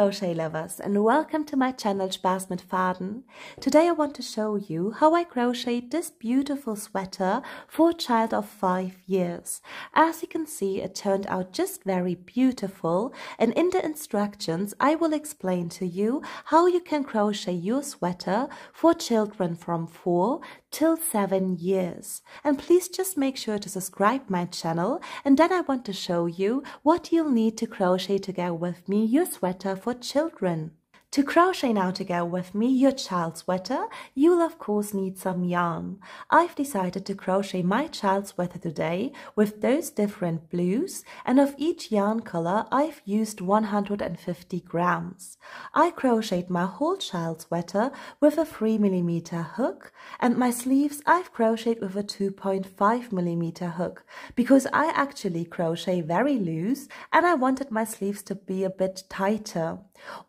crochet lovers, and welcome to my channel Spaß mit Faden. Today I want to show you how I crocheted this beautiful sweater for a child of 5 years. As you can see, it turned out just very beautiful, and in the instructions I will explain to you how you can crochet your sweater for children from 4 till 7 years. And please just make sure to subscribe my channel, and then I want to show you what you'll need to crochet together with me your sweater for children. To crochet now together with me your child's sweater, you'll of course need some yarn. I've decided to crochet my child's sweater today with those different blues, and of each yarn color I've used 150 grams. I crocheted my whole child's sweater with a 3mm hook, and my sleeves I've crocheted with a 2.5mm hook, because I actually crochet very loose and I wanted my sleeves to be a bit tighter.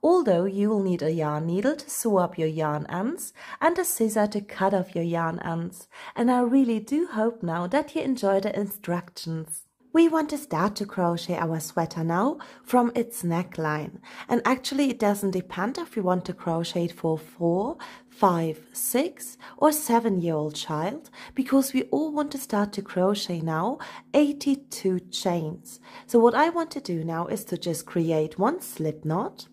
Although you will need a yarn needle to sew up your yarn ends and a scissor to cut off your yarn ends, and I really do hope now that you enjoy the instructions. We want to start to crochet our sweater now from its neckline, and actually it doesn't depend if you want to crochet it for 4, 5, 6 or 7-year-old child, because we all want to start to crochet now 82 chains. So what I want to do now is to just create one slip knot.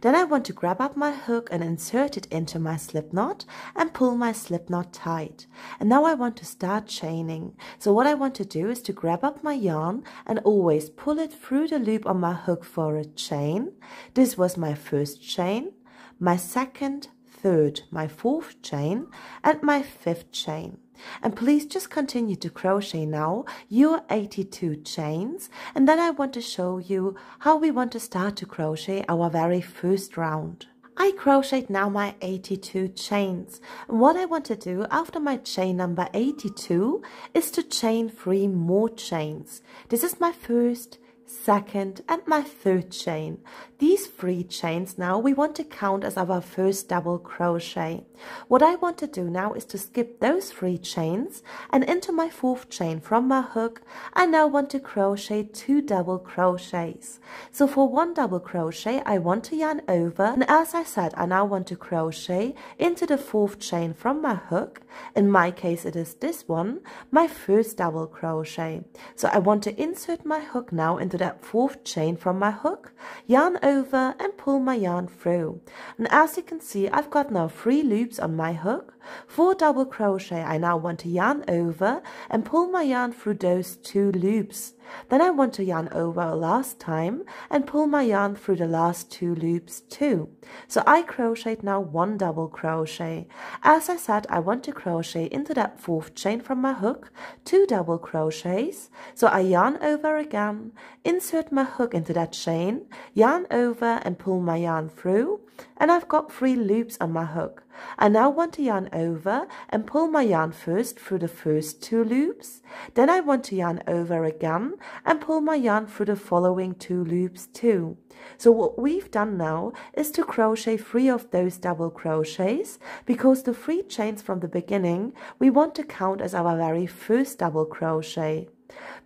Then I want to grab up my hook and insert it into my slip knot and pull my slip knot tight. And now I want to start chaining. So what I want to do is to grab up my yarn and always pull it through the loop on my hook for a chain. This was my first chain, my second, third, my fourth chain, and my fifth chain. And please just continue to crochet now your 82 chains, and then I want to show you how we want to start to crochet our very first round. I crocheted now my 82 chains, and what I want to do after my chain number 82 is to chain 3 more chains. This is my first, second and my third chain. These 3 chains now we want to count as our first double crochet. What I want to do now is to skip those 3 chains, and into my 4th chain from my hook I now want to crochet 2 double crochets. So for 1 double crochet I want to yarn over, and as I said I now want to crochet into the 4th chain from my hook. In my case it is this one, my first double crochet. So I want to insert my hook now into that 4th chain from my hook, yarn over and pull my yarn through. And as you can see, I've got now 3 loops on my hook. For double crochet I now want to yarn over and pull my yarn through those 2 loops. Then I want to yarn over a last time and pull my yarn through the last 2 loops too. So I crocheted now 1 double crochet. As I said, I want to crochet into that 4th chain from my hook 2 double crochets. So I yarn over again, insert my hook into that chain, yarn over and pull my yarn through, and I've got 3 loops on my hook. I now want to yarn over and pull my yarn first through the first 2 loops. Then I want to yarn over again and pull my yarn through the following 2 loops too. So what we've done now is to crochet 3 of those double crochets, because the 3 chains from the beginning we want to count as our very first double crochet.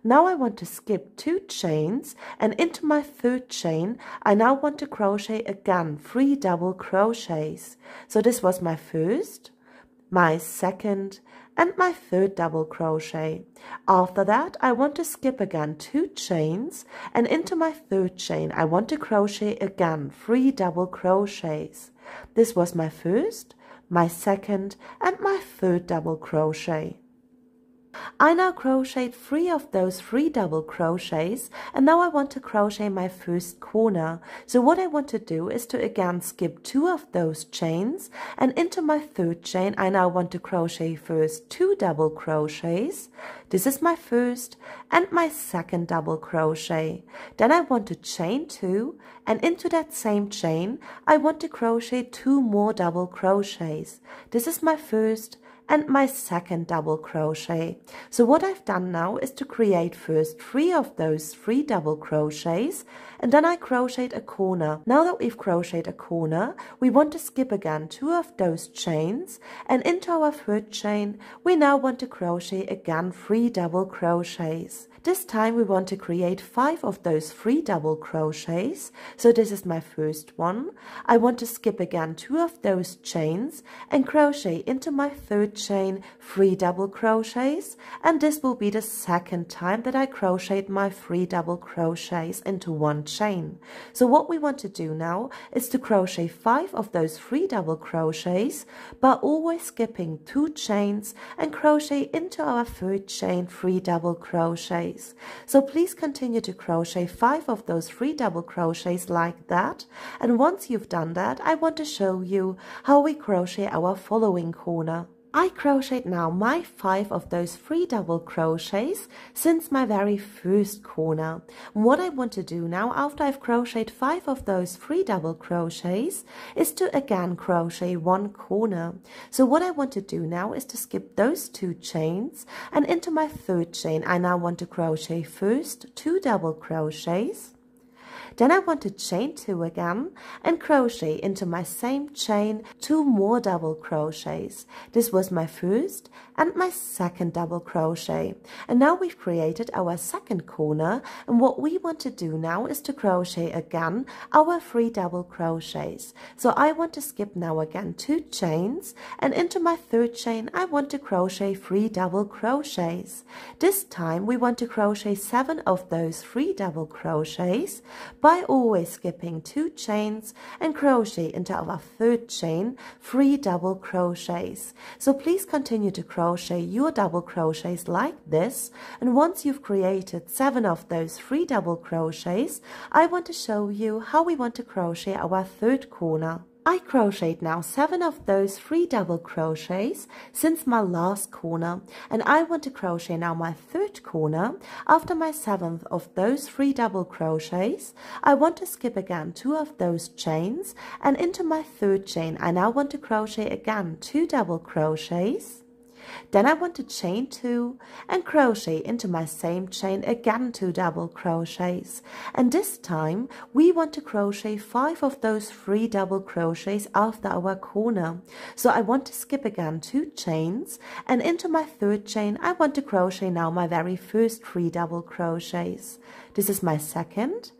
Now I want to skip 2 chains, and into my 3rd chain I now want to crochet again 3 double crochets. So this was my first, my second and my 3rd double crochet. After that I want to skip again 2 chains, and into my 3rd chain I want to crochet again 3 double crochets. This was my first, my second and my 3rd double crochet. I now crocheted 3 of those 3 double crochets, and now I want to crochet my first corner. So what I want to do is to again skip 2 of those chains, and into my 3rd chain I now want to crochet first 2 double crochets. This is my first and my second double crochet. Then I want to chain 2, and into that same chain I want to crochet 2 more double crochets. This is my first and my second double crochet. So what I've done now is to create first 3 of those 3 double crochets, and then I crocheted a corner. Now that we've crocheted a corner, we want to skip again 2 of those chains, and into our third chain we now want to crochet again 3 double crochets. This time we want to create 5 of those 3 double crochets. So this is my first one. I want to skip again 2 of those chains and crochet into my third chain 3 double crochets, and this will be the second time that I crocheted my 3 double crochets into one chain. So what we want to do now is to crochet 5 of those 3 double crochets, but always skipping 2 chains and crochet into our third chain 3 double crochets. So please continue to crochet 5 of those 3 double crochets like that, and once you've done that, I want to show you how we crochet our following corner. I crocheted now my 5 of those 3 double crochets since my very first corner. And what I want to do now, after I've crocheted 5 of those 3 double crochets, is to again crochet 1 corner. So what I want to do now is to skip those 2 chains, and into my third chain I now want to crochet first 2 double crochets. Then I want to chain 2 again and crochet into my same chain 2 more double crochets. This was my first and my second double crochet. And now we've created our second corner, and what we want to do now is to crochet again our 3 double crochets. So I want to skip now again 2 chains, and into my third chain I want to crochet 3 double crochets. This time we want to crochet 7 of those 3 double crochets by always skipping 2 chains and crochet into our third chain 3 double crochets. So please continue to crochet your double crochets like this, and once you've created 7 of those 3 double crochets, I want to show you how we want to crochet our third corner. I crocheted now 7 of those 3 double crochets since my last corner, and I want to crochet now my third corner. After my 7th of those 3 double crochets, I want to skip again 2 of those chains, and into my third chain I now want to crochet again 2 double crochets. Then I want to chain 2 and crochet into my same chain again 2 double crochets, and this time we want to crochet 5 of those 3 double crochets after our corner. So I want to skip again 2 chains, and into my third chain I want to crochet now my very first 3 double crochets. This is my second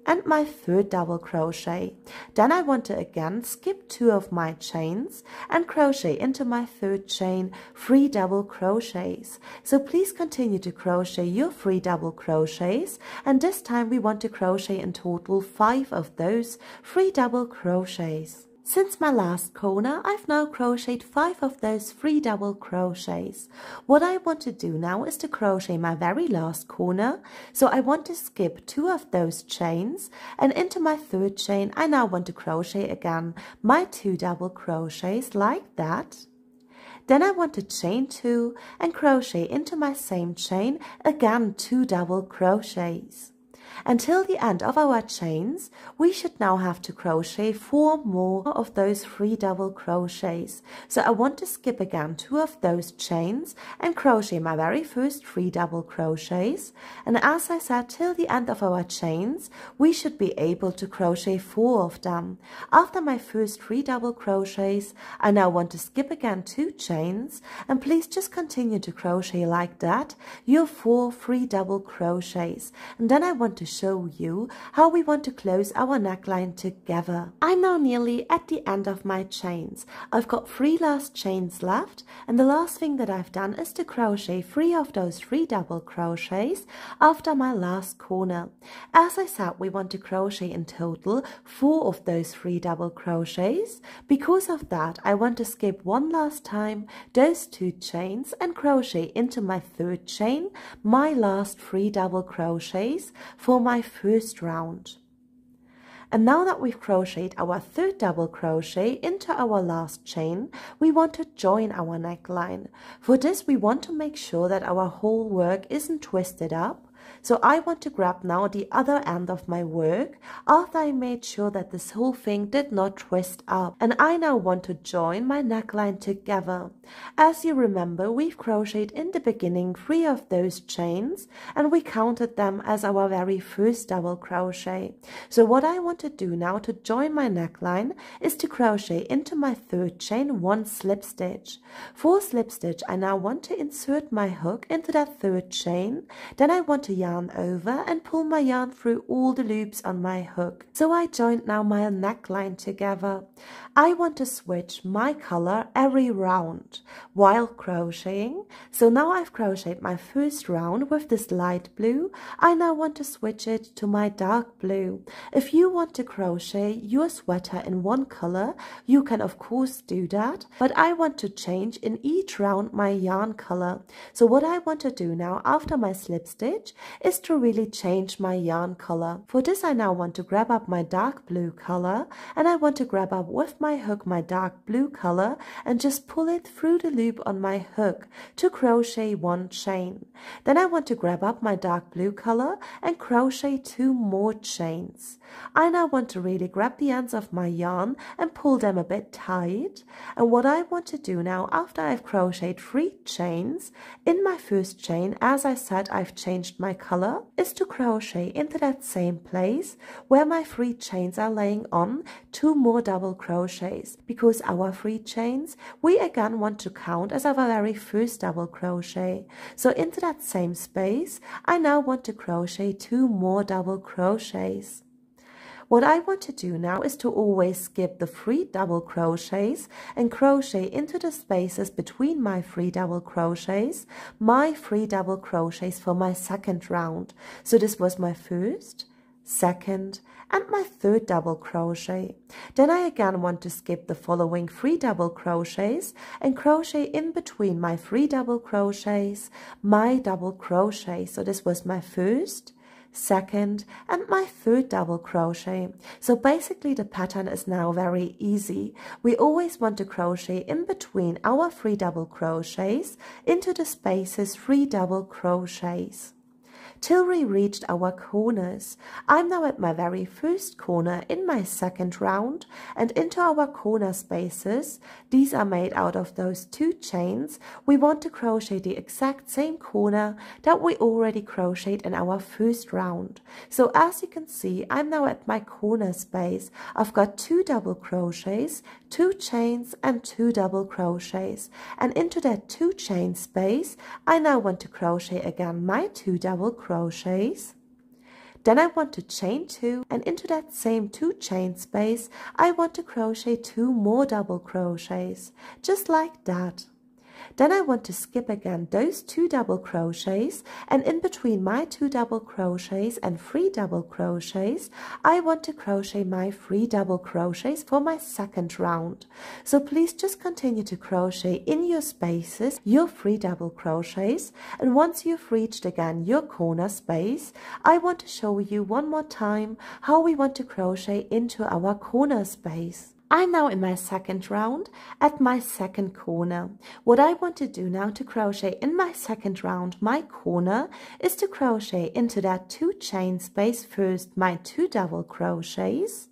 and my third double crochet. Then I want to again skip 2 of my chains and crochet into my third chain 3 double crochets. So please continue to crochet your 3 double crochets, and this time we want to crochet in total 5 of those 3 double crochets. Since my last corner, I've now crocheted 5 of those 3 double crochets. What I want to do now is to crochet my very last corner. So I want to skip 2 of those chains, and into my third chain I now want to crochet again my 2 double crochets like that. Then I want to chain 2 and crochet into my same chain again 2 double crochets. Until the end of our chains, we should now have to crochet 4 more of those 3 double crochets. So I want to skip again 2 of those chains and crochet my very first 3 double crochets. And as I said, till the end of our chains, we should be able to crochet 4 of them. After my first 3 double crochets, I now want to skip again 2 chains, and please just continue to crochet like that, your 4 3 double crochets. And then I want to show you how we want to close our neckline together. I'm now nearly at the end of my chains. I've got 3 last chains left, and the last thing that I've done is to crochet 3 of those 3 double crochets after my last corner. As I said, we want to crochet in total 4 of those 3 double crochets. Because of that, I want to skip one last time those 2 chains and crochet into my third chain my last 3 double crochets for my first round. And now that we've crocheted our third double crochet into our last chain, we want to join our neckline. For this, we want to make sure that our whole work isn't twisted up. So I want to grab now the other end of my work after I made sure that this whole thing did not twist up. And I now want to join my neckline together. As you remember, we've crocheted in the beginning 3 of those chains and we counted them as our very first double crochet. So what I want to do now to join my neckline is to crochet into my 3rd chain 1 slip stitch. For slip stitch, I now want to insert my hook into that 3rd chain. Then I want to yarn over and pull my yarn through all the loops on my hook. So I joined now my neckline together. I want to switch my color every round while crocheting. So now I've crocheted my first round with this light blue. I now want to switch it to my dark blue. If you want to crochet your sweater in one color, you can of course do that, but I want to change in each round my yarn color. So what I want to do now after my slip stitch is to really change my yarn color. For this I now want to grab up my dark blue color and I want to grab up with my hook my dark blue color and just pull it through the loop on my hook to crochet 1 chain. Then I want to grab up my dark blue color and crochet 2 more chains. I now want to really grab the ends of my yarn and pull them a bit tight. And what I want to do now after I've crocheted 3 chains, in my first chain, as I said I've changed my color, is to crochet into that same place where my 3 chains are laying on 2 more double crochets, because our 3 chains we again want to count as our very first double crochet. So into that same space I now want to crochet 2 more double crochets. What I want to do now is to always skip the 3 double crochets and crochet into the spaces between my 3 double crochets, my 3 double crochets for my 2nd round. So this was my 1st, 2nd and my 3rd double crochet. Then I again want to skip the following 3 double crochets and crochet in between my 3 double crochets, my double crochet. So this was my 1st, 2nd and my 3rd double crochet. So basically the pattern is now very easy. We always want to crochet in between our 3 double crochets into the spaces 3 double crochets till we reached our corners. I'm now at my very first corner in my 2nd round and into our corner spaces. These are made out of those 2 chains. We want to crochet the exact same corner that we already crocheted in our 1st round. So as you can see, I'm now at my corner space. I've got 2 double crochets, 2 chains and 2 double crochets, and into that 2 chain space I now want to crochet again my 2 double crochets. Then I want to chain 2 and into that same 2 chain space I want to crochet 2 more double crochets, just like that. Then I want to skip again those 2 double crochets, and in between my 2 double crochets and 3 double crochets I want to crochet my 3 double crochets for my 2nd round. So please just continue to crochet in your spaces your 3 double crochets, and once you've reached again your corner space, I want to show you one more time how we want to crochet into our corner space. I'm now in my 2nd round at my 2nd corner. What I want to do now to crochet in my 2nd round, my corner, is to crochet into that 2 chain space first my 2 double crochets.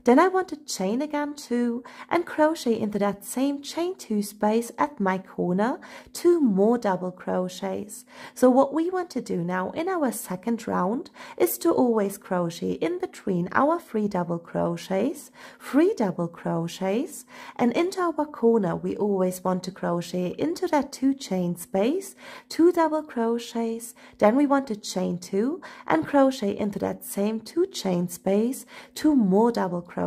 Then I want to chain again 2 and crochet into that same chain 2 space at my corner 2 more double crochets. So what we want to do now in our 2nd round is to always crochet in between our 3 double crochets, 3 double crochets, and into our corner we always want to crochet into that 2 chain space, 2 double crochets, then we want to chain 2 and crochet into that same 2 chain space, 2 more double crochets.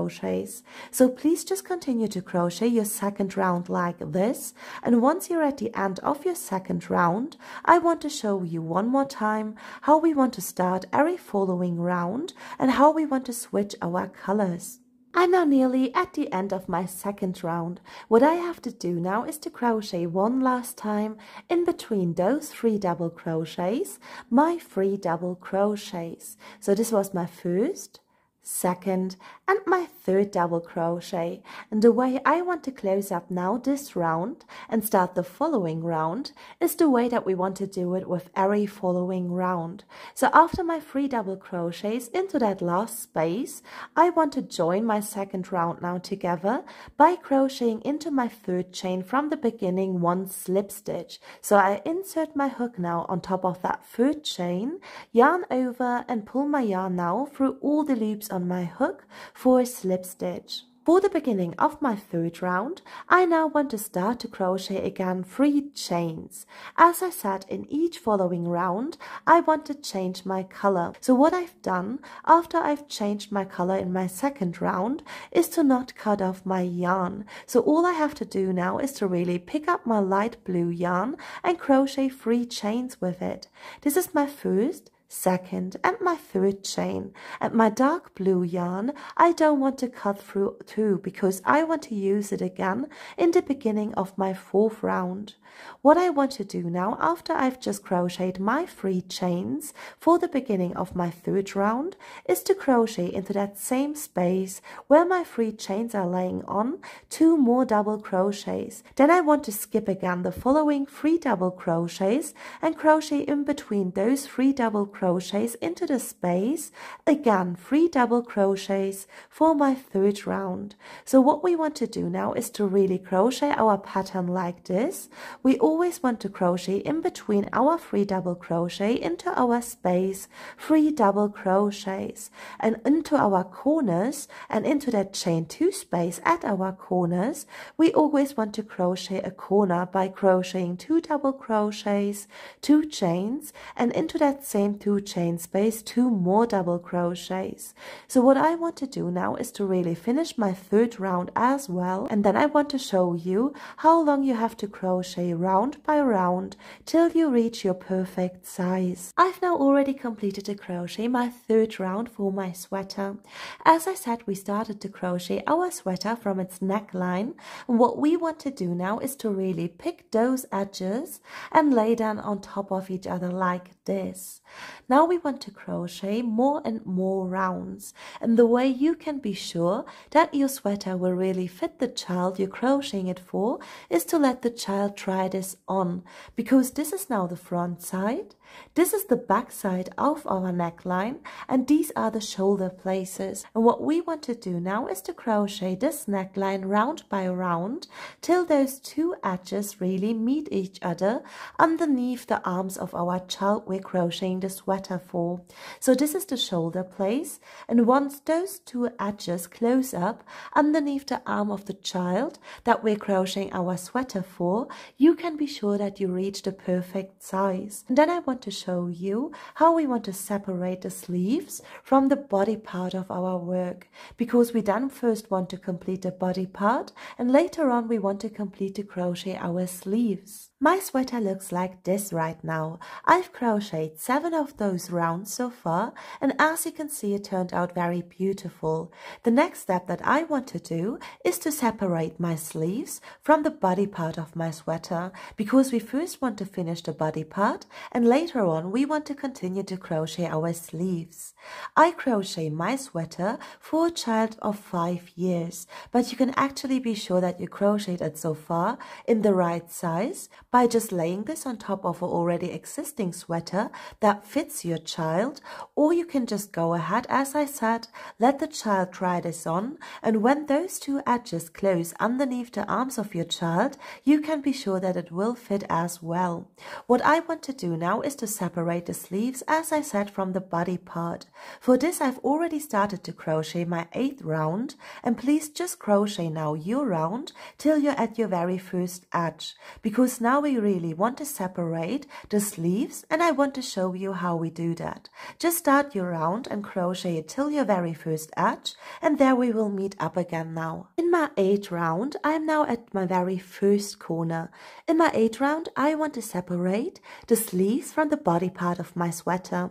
So please just continue to crochet your 2nd round like this, and once you're at the end of your 2nd round, I want to show you one more time how we want to start every following round and how we want to switch our colors. I'm now nearly at the end of my 2nd round. What I have to do now is to crochet one last time in between those 3 double crochets, my 3 double crochets. So this was my 1st, second, and my third double crochet. And the way I want to close up now this round and start the following round is the way that we want to do it with every following round. So after my 3 double crochets into that last space, I want to join my second round now together by crocheting into my third chain from the beginning 1 slip stitch. So I insert my hook now on top of that third chain, yarn over and pull my yarn now through all the loops on my hook for a slip stitch. For the beginning of my third round, I now want to start to crochet again 3 chains. As I said, in each following round, I want to change my color. So what I've done after I've changed my color in my second round is to not cut off my yarn. So all I have to do now is to really pick up my light blue yarn and crochet 3 chains with it. This is my first, second, and my third chain. And my dark blue yarn I don't want to cut through too, because I want to use it again in the beginning of my fourth round. What I want to do now, after I've just crocheted my 3 chains for the beginning of my third round, is to crochet into that same space where my 3 chains are laying on 2 more double crochets. Then I want to skip again the following 3 double crochets and crochet in between those 3 double crochets into the space, again 3 double crochets for my third round. So what we want to do now is to really crochet our pattern like this. We always want to crochet in between our 3 double crochet into our space 3 double crochets, and into our corners and into that chain 2 space at our corners we always want to crochet a corner by crocheting 2 double crochets, 2 chains, and into that same 2 chain space 2 more double crochets. So what I want to do now is to really finish my third round as well, and then I want to show you how long you have to crochet round by round till you reach your perfect size. I've now already completed to crochet my third round for my sweater. As I said, we started to crochet our sweater from its neckline, and what we want to do now is to really pick those edges and lay them on top of each other like this. Now we want to crochet more and more rounds, and the way you can be sure that your sweater will really fit the child you're crocheting it for is to let the child try this on, because this is now the front side, this is the back side of our neckline, and these are the shoulder places. And what we want to do now is to crochet this neckline round by round till those 2 edges really meet each other underneath the arms of our child we're crocheting the sweater for. So this is the shoulder place, and once those 2 edges close up underneath the arm of the child that we're crocheting our sweater for, you can be sure that you reach the perfect size. And then I want to show you how we want to separate the sleeves from the body part of our work, because we then first want to complete the body part and later on we want to complete to crochet our sleeves. My sweater looks like this right now. I've crocheted 7 of those rounds so far, and as you can see it turned out very beautiful. The next step that I want to do is to separate my sleeves from the body part of my sweater, because we first want to finish the body part and later on we want to continue to crochet our sleeves. I crochet my sweater for a child of 5 years, but you can actually be sure that you crocheted it so far in the right size by just laying this on top of an already existing sweater that fits your child, or you can just go ahead, as I said, let the child try this on, and when those 2 edges close underneath the arms of your child, you can be sure that it will fit as well. What I want to do now is to separate the sleeves, as I said, from the body part. For this I've already started to crochet my 8th round, and please just crochet now your round till you're at your very first edge, because now we really want to separate the sleeves, and I want to show you how we do that. Just start your round and crochet it till your very first edge, and there we will meet up again now. In my 8th round, I am now at my very first corner. In my 8th round, I want to separate the sleeves from the body part of my sweater.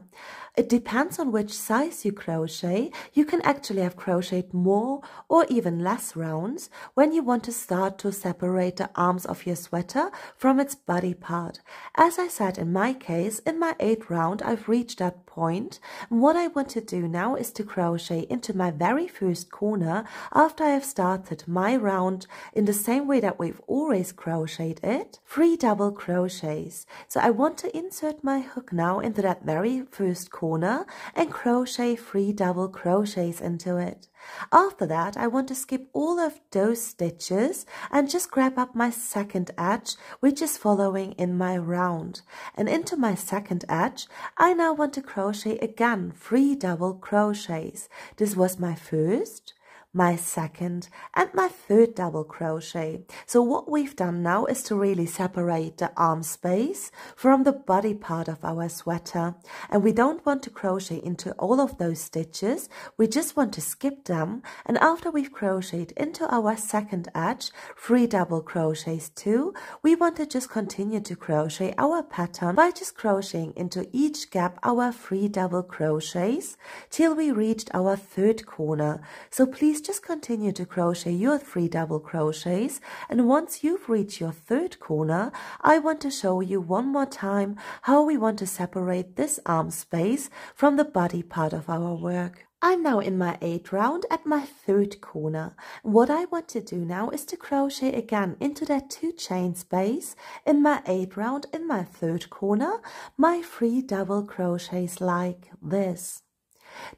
It depends on which size you crochet. You can actually have crocheted more or even less rounds when you want to start to separate the arms of your sweater from its body part. As I said, in my case, in my 8th round, I've reached that point. And what I want to do now is to crochet into my very first corner after I have started my round in the same way that we've always crocheted it, 3 double crochets. So I want to insert my hook now into that very first corner and crochet 3 double crochets into it. After that, I want to skip all of those stitches and just grab up my second edge, which is following in my round. And into my second edge, I now want to crochet again 3 double crochets. This was my first, my second and my third double crochet. So what we've done now is to really separate the arm space from the body part of our sweater, and we don't want to crochet into all of those stitches. We just want to skip them, and after we've crocheted into our second edge 3 double crochets too, we want to just continue to crochet our pattern by just crocheting into each gap our 3 double crochets till we reached our third corner. So please just continue to crochet your 3 double crochets, and once you've reached your third corner, I want to show you one more time how we want to separate this arm space from the body part of our work. I'm now in my 8th round at my third corner. What I want to do now is to crochet again into that 2 chain space in my 8th round in my third corner, my 3 double crochets like this.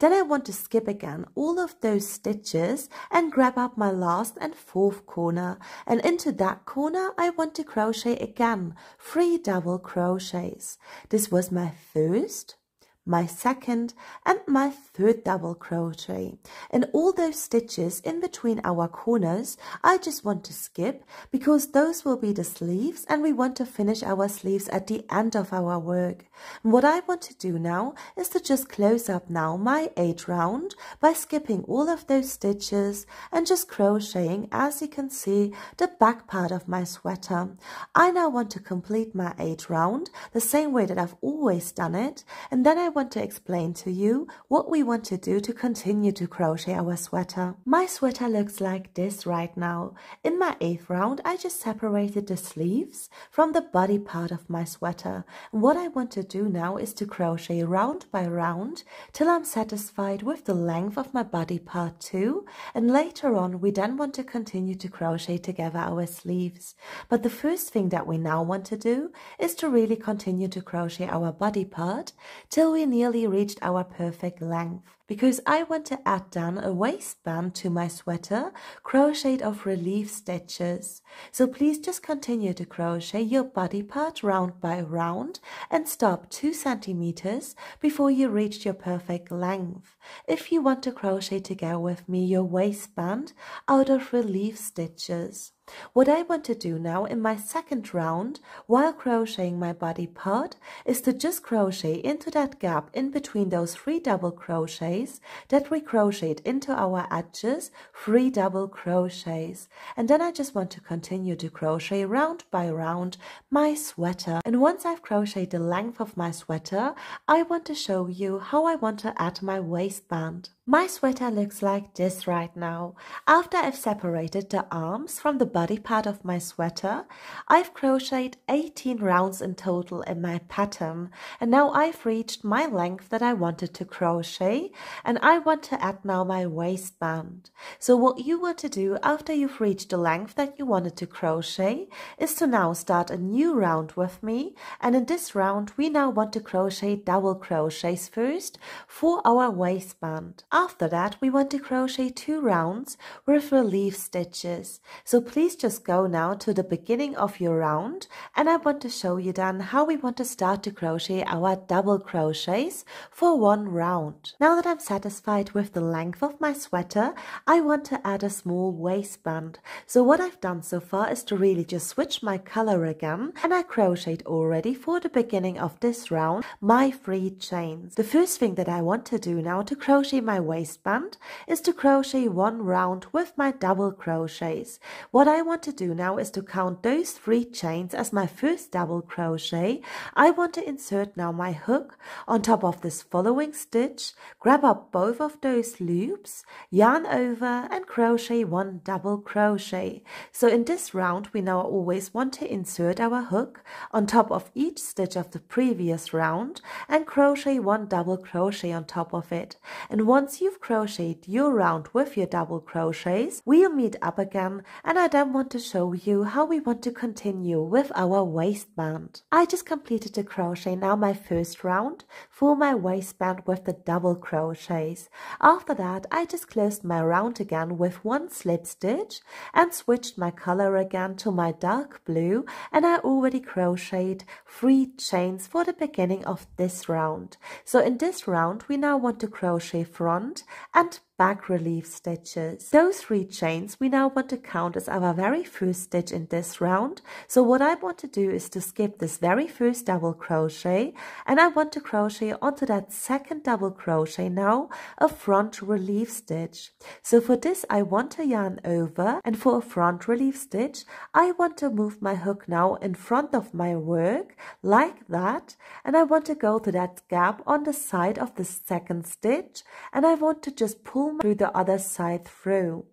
Then I want to skip again all of those stitches and grab up my last and 4th corner, and into that corner I want to crochet again 3 double crochets. This was my first, my second and my third double crochet, and all those stitches in between our corners I just want to skip because those will be the sleeves, and we want to finish our sleeves at the end of our work. And what I want to do now is to just close up now my 8th round by skipping all of those stitches and just crocheting, as you can see, the back part of my sweater. I now want to complete my 8th round the same way that I've always done it, and then I want to explain to you what we want to do to continue to crochet our sweater. My sweater looks like this right now. In my 8th round, I just separated the sleeves from the body part of my sweater. And what I want to do now is to crochet round by round till I'm satisfied with the length of my body part too. And later on, we then want to continue to crochet together our sleeves. But the first thing that we now want to do is to really continue to crochet our body part till we nearly reached our perfect length, because I want to add down a waistband to my sweater crocheted of relief stitches. So please just continue to crochet your body part round by round and stop 2 centimeters before you reach your perfect length. If you want to crochet together with me your waistband out of relief stitches. What I want to do now in my second round while crocheting my body part is to just crochet into that gap in between those 3 double crochets that we crocheted into our edges, 3 double crochets. And then I just want to continue to crochet round by round my sweater. And once I've crocheted the length of my sweater, I want to show you how I want to add my waistband. My sweater looks like this right now. After I've separated the arms from the body part of my sweater, I've crocheted 18 rounds in total in my pattern, and now I've reached my length that I wanted to crochet, and I want to add now my waistband. So what you want to do after you've reached the length that you wanted to crochet is to now start a new round with me, and in this round we now want to crochet double crochets first for our waistband. After that, we want to crochet 2 rounds with relief stitches. So please just go now to the beginning of your round, and I want to show you then how we want to start to crochet our double crochets for 1 round. Now that I'm satisfied with the length of my sweater, I want to add a small waistband. So what I've done so far is to really just switch my color again, and I crocheted already for the beginning of this round my 3 chains. The first thing that I want to do now to crochet my waistband is to crochet 1 round with my double crochets. What I want to do now is to count those 3 chains as my first double crochet. I want to insert now my hook on top of this following stitch, grab up both of those loops, yarn over and crochet 1 double crochet. So in this round we now always want to insert our hook on top of each stitch of the previous round and crochet 1 double crochet on top of it. And once you've crocheted your round with your double crochets, we'll meet up again, and I then want to show you how we want to continue with our waistband. I just completed the crochet now my first round for my waistband with the double crochets. After that I just closed my round again with 1 slip stitch and switched my color again to my dark blue, and I already crocheted 3 chains for the beginning of this round. So in this round we now want to crochet front and back relief stitches. Those 3 chains we now want to count as our very first stitch in this round. So what I want to do is to skip this very first double crochet, and I want to crochet onto that second double crochet now a front relief stitch. So for this I want to yarn over, and for a front relief stitch I want to move my hook now in front of my work like that, and I want to go to that gap on the side of the second stitch, and I want to just pull through the other side through.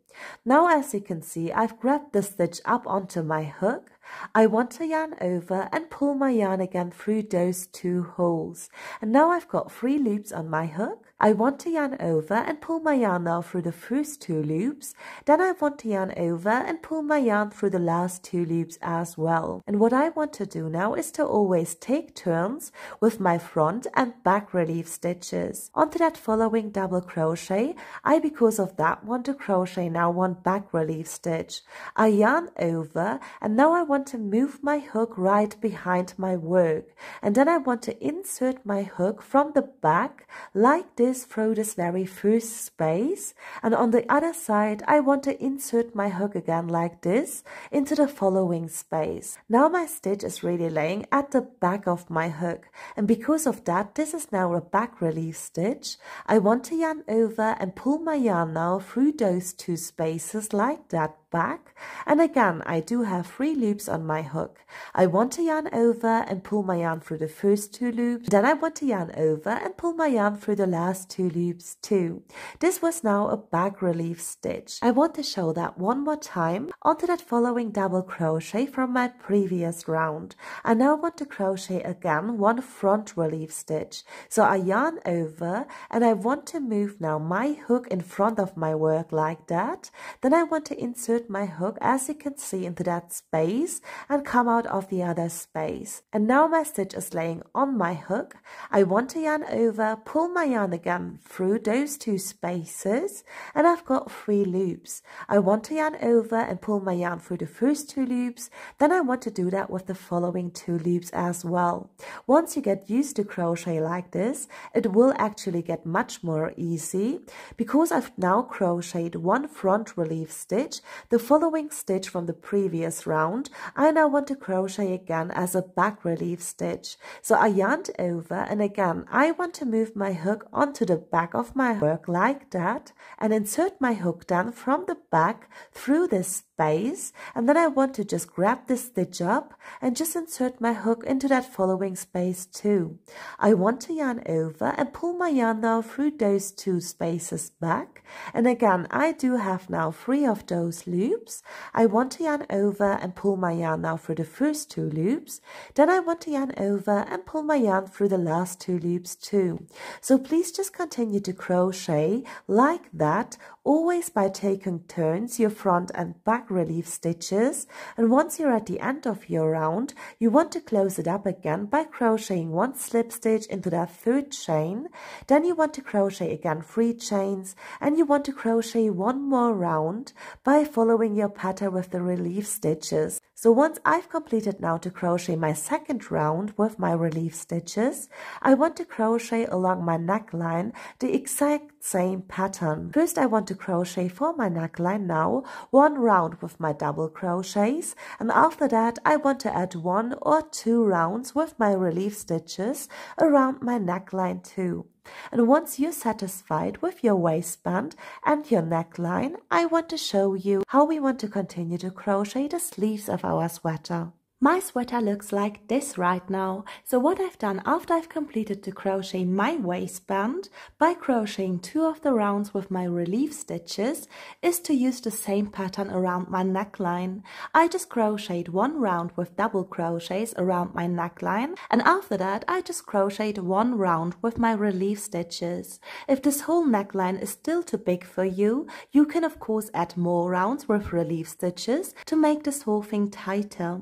Now as you can see, I've grabbed the stitch up onto my hook. I want to yarn over and pull my yarn again through those 2 holes. And now I've got 3 loops on my hook. I want to yarn over and pull my yarn now through the first 2 loops. Then I want to yarn over and pull my yarn through the last 2 loops as well. And what I want to do now is to always take turns with my front and back relief stitches. Onto that following double crochet, I because of that want to crochet now 1 back relief stitch. I yarn over, and now I want to move my hook right behind my work, and then I want to insert my hook from the back like this through this very first space, and on the other side I want to insert my hook again like this into the following space. Now my stitch is really laying at the back of my hook, and because of that this is now a back relief stitch. I want to yarn over and pull my yarn now through those 2 spaces like that back, and again I do have 3 loops on my hook. I want to yarn over and pull my yarn through the first 2 loops, then I want to yarn over and pull my yarn through the last 2 loops too. This was now a back relief stitch. I want to show that one more time onto that following double crochet from my previous round. I now want to crochet again 1 front relief stitch. So I yarn over and I want to move now my hook in front of my work like that. Then I want to insert my hook, as you can see, into that space and come out of the other space. And now my stitch is laying on my hook. I want to yarn over, pull my yarn again through those 2 spaces, and I've got 3 loops. I want to yarn over and pull my yarn through the first 2 loops, then I want to do that with the following 2 loops as well. Once you get used to crochet like this, it will actually get much more easy, because I've now crocheted 1 front relief stitch. The following stitch from the previous round, I now want to crochet again as a back relief stitch. So I yarned over, and again I want to move my hook onto the back of my work like that and insert my hook then from the back through this space, and then I want to just grab this stitch up and just insert my hook into that following space too. I want to yarn over and pull my yarn now through those 2 spaces back, and again I do have now 3 of those loops. I want to yarn over and pull my yarn now through the first 2 loops, then I want to yarn over and pull my yarn through the last 2 loops too. So please just continue to crochet like that, always by taking turns your front and back relief stitches, and once you're at the end of your round you want to close it up again by crocheting 1 slip stitch into that 3rd chain. Then you want to crochet again 3 chains, and you want to crochet 1 more round by following your pattern with the relief stitches. So once I've completed now to crochet my 2nd round with my relief stitches, I want to crochet along my neckline the exact same pattern. First I want to crochet for my neckline now 1 round with my double crochets, and after that I want to add 1 or 2 rounds with my relief stitches around my neckline too. And once you're satisfied with your waistband and your neckline, I want to show you how we want to continue to crochet the sleeves of our sweater. My sweater looks like this right now. So what I've done after I've completed to crochet my waistband by crocheting 2 of the rounds with my relief stitches is to use the same pattern around my neckline. I just crocheted 1 round with double crochets around my neckline, and after that I just crocheted 1 round with my relief stitches. If this whole neckline is still too big for you, you can of course add more rounds with relief stitches to make this whole thing tighter.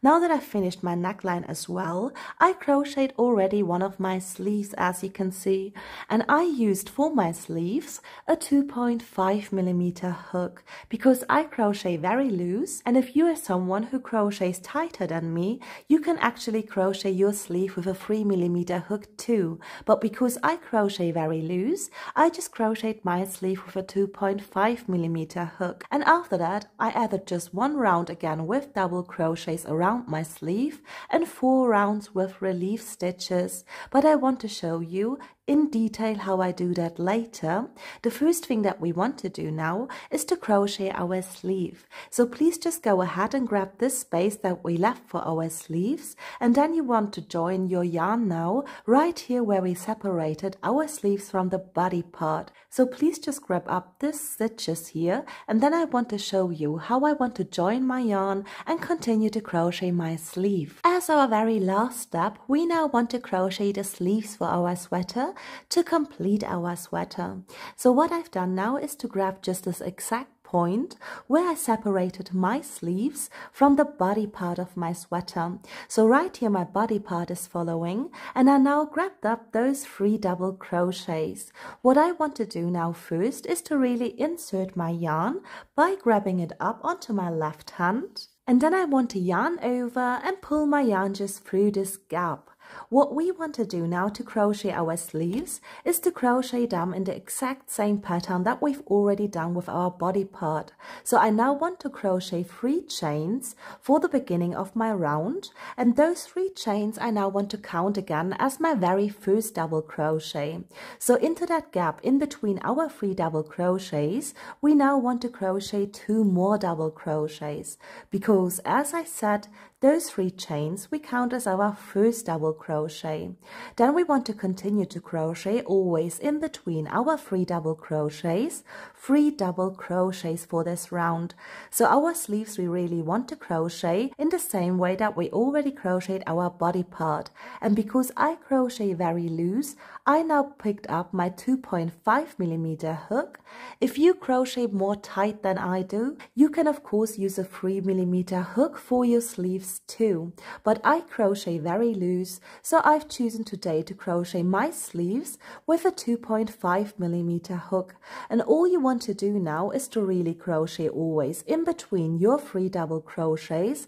Now that I've finished my neckline as well, I crocheted already one of my sleeves, as you can see, and I used for my sleeves a 2.5mm hook because I crochet very loose, and if you are someone who crochets tighter than me, you can actually crochet your sleeve with a 3mm hook too, but because I crochet very loose, I just crocheted my sleeve with a 2.5mm hook, and after that I added just 1 round again with double crochets around my sleeve and 4 rounds with relief stitches, but I want to show you in detail how I do that later. The first thing that we want to do now is to crochet our sleeve. So please just go ahead and grab this space that we left for our sleeves, and then you want to join your yarn now right here where we separated our sleeves from the body part. So please just grab up these stitches here, and then I want to show you how I want to join my yarn and continue to crochet my sleeve. As our very last step, we now want to crochet the sleeves for our sweater to complete our sweater. So what I've done now is to grab just this exact point where I separated my sleeves from the body part of my sweater. So right here my body part is following, and I now grabbed up those 3 double crochets. What I want to do now first is to really insert my yarn by grabbing it up onto my left hand, and then I want to yarn over and pull my yarn just through this gap. What we want to do now to crochet our sleeves is to crochet them in the exact same pattern that we've already done with our body part. So I now want to crochet 3 chains for the beginning of my round, and those 3 chains I now want to count again as my very first double crochet. So into that gap in between our 3 double crochets, we now want to crochet 2 more double crochets, because as I said, those 3 chains we count as our first double crochet. Then we want to continue to crochet always in between our 3 double crochets, 3 double crochets for this round. So our sleeves we really want to crochet in the same way that we already crocheted our body part. And because I crochet very loose, I now picked up my 2.5mm hook. If you crochet more tight than I do, you can of course use a 3mm hook for your sleeves too, but I crochet very loose, so I've chosen today to crochet my sleeves with a 2.5mm hook. And all you want to do now is to really crochet always in between your 3 double crochets,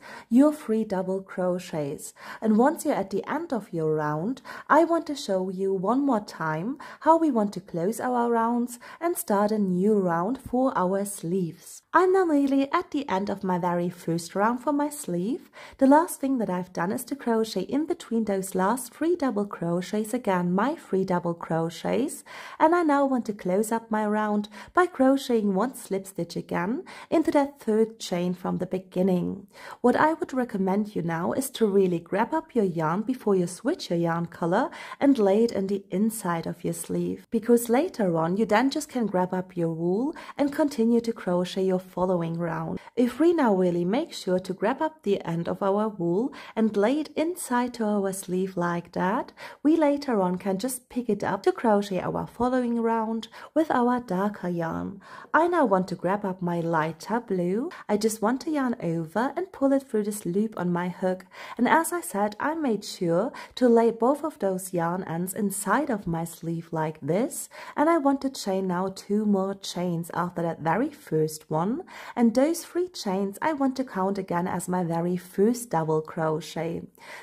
and once you're at the end of your round, I want to show you one more time how we want to close our rounds and start a new round for our sleeves. I'm now nearly at the end of my very first round for my sleeve. The last thing that I've done is to crochet in between those last 3 double crochets again, my 3 double crochets, and I now want to close up my round by crocheting 1 slip stitch again into that 3rd chain from the beginning. What I would recommend you now is to really grab up your yarn before you switch your yarn color and lay it in the inside of your sleeve, because later on you then just can grab up your wool and continue to crochet your following round. If we now really make sure to grab up the end of our wool and lay it inside to our sleeve like that, we later on can just pick it up to crochet our following round with our darker yarn. I now want to grab up my lighter blue. I just want to yarn over and pull it through this loop on my hook, and as I said, I made sure to lay both of those yarn ends inside of my sleeve like this, and I want to chain now 2 more chains after that very first one, and those 3 chains I want to count again as my very first double crochet.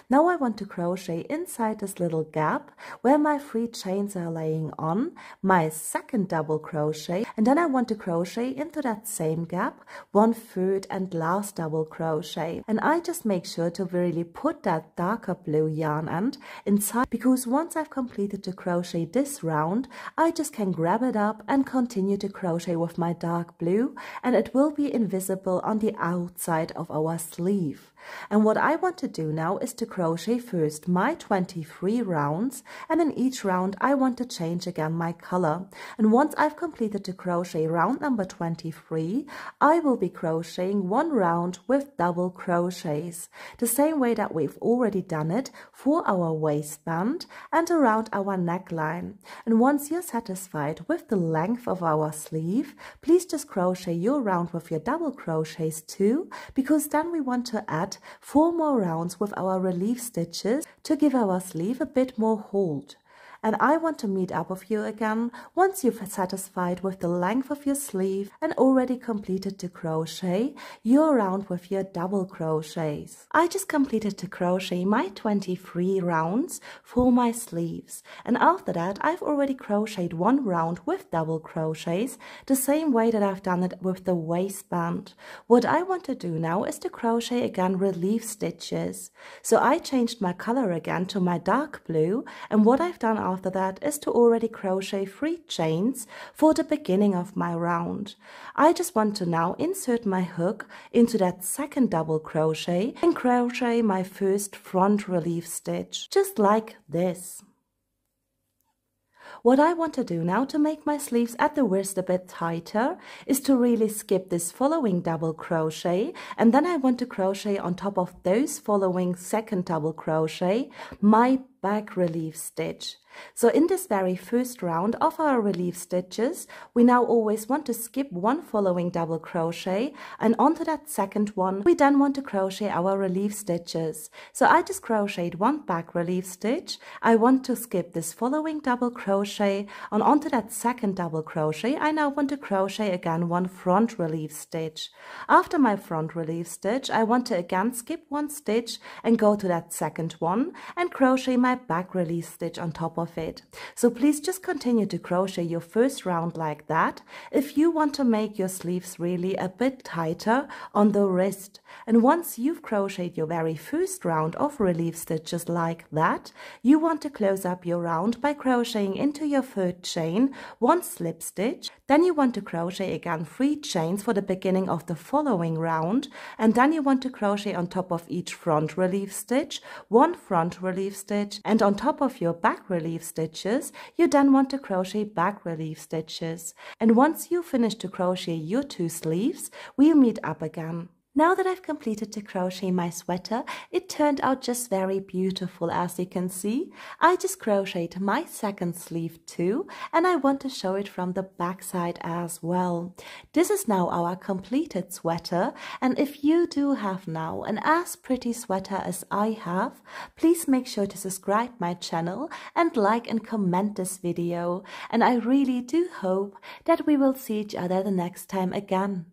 Now I want to crochet crochet inside this little gap where my 3 chains are laying on, my second double crochet, and then I want to crochet into that same gap 1/3 and last double crochet. And I just make sure to really put that darker blue yarn end inside, because once I've completed to crochet this round, I just can grab it up and continue to crochet with my dark blue, and it will be invisible on the outside of our sleeve. And what I want to do now is to crochet first my 23 rounds, and in each round I want to change again my color. And once I've completed to crochet round number 23, I will be crocheting 1 round with double crochets, the same way that we've already done it for our waistband and around our neckline. And once you're satisfied with the length of our sleeve, please just crochet your round with your double crochets too, because then we want to add 4 more rounds with our relief stitches to give our sleeve a bit more hold. And I want to meet up with you again once you've satisfied with the length of your sleeve and already completed to crochet your round with your double crochets. I just completed to crochet my 23 rounds for my sleeves, and after that I've already crocheted 1 round with double crochets, the same way that I've done it with the waistband. What I want to do now is to crochet again relief stitches. So I changed my color again to my dark blue, and what I've done after that is to already crochet 3 chains for the beginning of my round. I just want to now insert my hook into that second double crochet and crochet my first front relief stitch, just like this. What I want to do now to make my sleeves at the wrist a bit tighter is to really skip this following double crochet, and then I want to crochet on top of those following second double crochet my back relief stitch. So in this very first round of our relief stitches, we now always want to skip 1 following double crochet, and onto that second one we then want to crochet our relief stitches. So I just crocheted 1 back relief stitch. I want to skip this following double crochet, and onto that second double crochet I now want to crochet again 1 front relief stitch. After my front relief stitch, I want to again skip 1 stitch and go to that second one and crochet my back relief stitch on top of it. So please just continue to crochet your first round like that if you want to make your sleeves really a bit tighter on the wrist. And once you've crocheted your very first round of relief stitches like that, you want to close up your round by crocheting into your 3rd chain 1 slip stitch. Then you want to crochet again 3 chains for the beginning of the following round, and then you want to crochet on top of each front relief stitch 1 front relief stitch, and on top of your back relief stitches you then want to crochet back relief stitches. And once you finish to crochet your 2 sleeves, we'll meet up again. Now that I've completed to crochet my sweater, it turned out just very beautiful, as you can see. I just crocheted my second sleeve too, and I want to show it from the back side as well. This is now our completed sweater, and if you do have now an as pretty sweater as I have, please make sure to subscribe my channel and like and comment this video. And I really do hope that we will see each other the next time again.